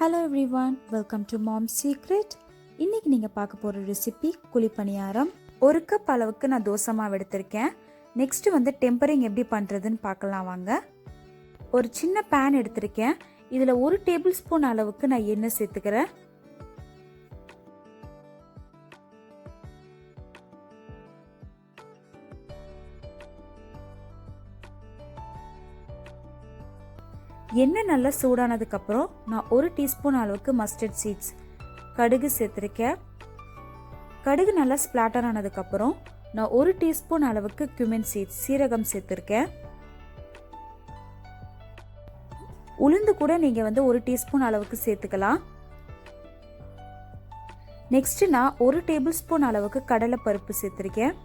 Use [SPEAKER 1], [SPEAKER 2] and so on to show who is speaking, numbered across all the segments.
[SPEAKER 1] Hello everyone, welcome to Mom's Secret. இன்னைக்கு நீங்க பார்க்க போற ரெசிபி குழிப்பணியாரம். ஒரு கப் அளவுக்கு நான் தோசை மாவு எடுத்திருக்கேன். நெக்ஸ்ட் டெம்பரிங் எப்படி பண்றதுன்னு பார்க்கலாம் வாங்க. ஒரு சின்ன pan எடுத்திருக்கேன். இதுல 1 டேபிள் ஸ்பூன் அளவுக்கு நான் எண்ணெய் சேர்த்துக்கிறேன். எண்ணெய் நல்லா சூடானதுக்கு அப்புறம் நான் 1 டீஸ்பூன் அளவுக்கு மஸ்டர்ட் சீட்ஸ் கடுகு சேர்த்திருக்கேன். கடுகு நல்லா ஸ்பிளாட்டர் ஆனதுக்கு அப்புறம் நான் 1 டீஸ்பூன் அளவுக்கு cumin சீட்ஸ் சீரகம் சேர்த்திருக்கேன். உளுந்து கூட நீங்க 1 டீஸ்பூன் அளவுக்கு சேர்த்துக்கலாம். நெக்ஸ்ட் நான் 1 டேபிள் ஸ்பூன் அளவுக்கு கடலை பருப்பு சேர்த்திருக்கேன்.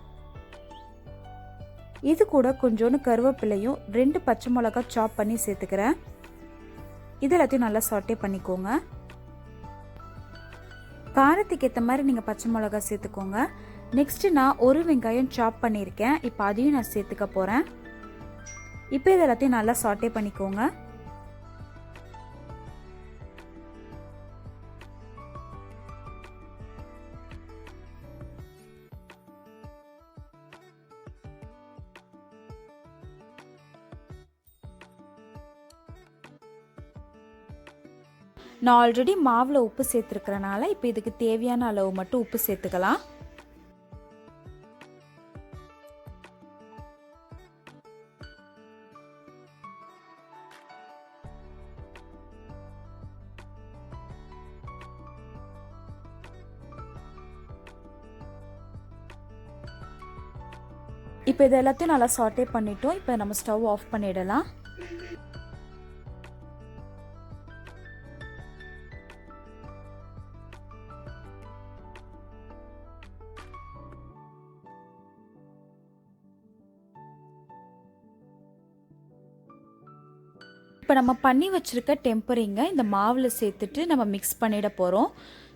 [SPEAKER 1] இது கூட கொஞ்சோண்டு கருவேப்பிலையும் 2 பச்சை மிளகாய் சாப் பண்ணி சேர்த்துக்கிறேன். இது எல்லாத்தையும் நல்லா சாட்டே பண்ணிக்கோங்க. காரத்துக்கு ஏற்ற மாதிரி நீங்கள் பச்சை மிளகாய் சேர்த்துக்கோங்க. நெக்ஸ்ட் நான் 1 வெங்காயம் சாப் பண்ணியிருக்கேன். இப்போ அதையும் நான் சேர்த்துக்க போகிறேன். இப்போ இது எல்லாத்தையும் நல்லா சாட்டே பண்ணிக்கோங்க. நான் ஆல்ரெடி மாவில் உப்பு சேர்த்துருக்கிறனால இப்போ இதுக்கு தேவையான அளவு மட்டும் உப்பு சேர்த்துக்கலாம். இப்போ இது எல்லாத்தையும் நல்லா சாட்டே பண்ணிட்டோம். இப்போ நம்ம ஸ்டவ் ஆஃப் பண்ணிடலாம். இப்போ நம்ம பண்ணி வச்சுருக்க டெம்பரிங்கை இந்த மாவில் சேர்த்துட்டு நம்ம மிக்ஸ் பண்ணிட போகிறோம்.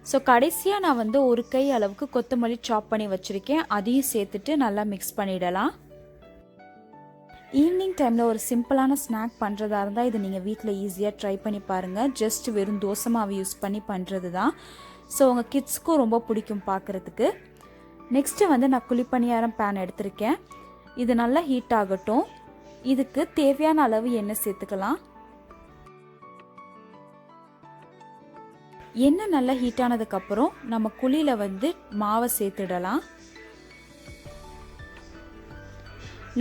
[SPEAKER 1] ஸோ கடைசியாக நான் 1 கை அளவுக்கு கொத்தமல்லி சாப் பண்ணி வச்சுருக்கேன். அதையும் சேர்த்துட்டு நல்லா மிக்ஸ் பண்ணிடலாம். ஈவினிங் டைமில் ஒரு சிம்பிளான ஸ்நாக் பண்ணுறதா இருந்தால் இது நீங்கள் வீட்டில் ஈஸியாக ட்ரை பண்ணி பாருங்கள். ஜஸ்ட் வெறும் தோசை மாவு யூஸ் பண்ணி பண்ணுறது தான். ஸோ உங்கள் கிட்ஸ்க்கும் ரொம்ப பிடிக்கும் பார்க்குறதுக்கு. நெக்ஸ்ட்டு நான் குழிப்பணியாரம் பேன் எடுத்திருக்கேன். இது நல்லா ஹீட் ஆகட்டும். இதுக்கு தேவையான அளவு எண்ணெய் சேர்த்துக்கலாம். எண்ணெய் நல்லா ஹீட் ஆனதுக்கப்புறம் நம்ம குழியில் மாவை சேர்த்துடலாம்.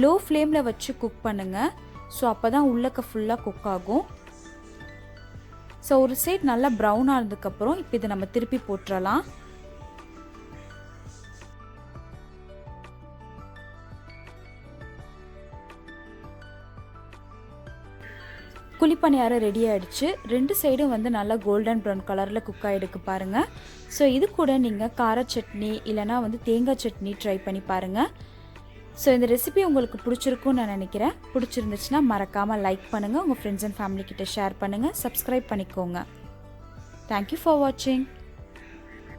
[SPEAKER 1] லோ ஃப்ளேமில் வச்சு குக் பண்ணுங்க. ஸோ அப்போ தான் உள்ளக்க ஃபுல்லாக குக் ஆகும். ஸோ ஒரு சைட் நல்லா ப்ரௌன் ஆனதுக்கப்புறம் இப்போ இதை நம்ம திருப்பி போட்டுடலாம். குழிப்பணியாரம் ரெடி ஆகிடுச்சு. 2 சைடும் நல்லா கோல்டன் ப்ரௌன் கலரில் குக் ஆகிடுக்கு பாருங்கள். ஸோ இது கூட நீங்கள் கார சட்னி இல்லைனா தேங்காய் சட்னி ட்ரை பண்ணி பாருங்கள். ஸோ இந்த ரெசிபி உங்களுக்கு பிடிச்சிருக்குன்னு நான் நினைக்கிறேன். பிடிச்சிருந்துச்சுன்னா மறக்காமல் லைக் பண்ணுங்கள். உங்கள் ஃப்ரெண்ட்ஸ் அண்ட் ஃபேமிலி கிட்ட ஷேர் பண்ணுங்கள். சப்ஸ்கிரைப் பண்ணிக்கோங்க. தேங்க்யூ ஃபார் வாட்சிங்.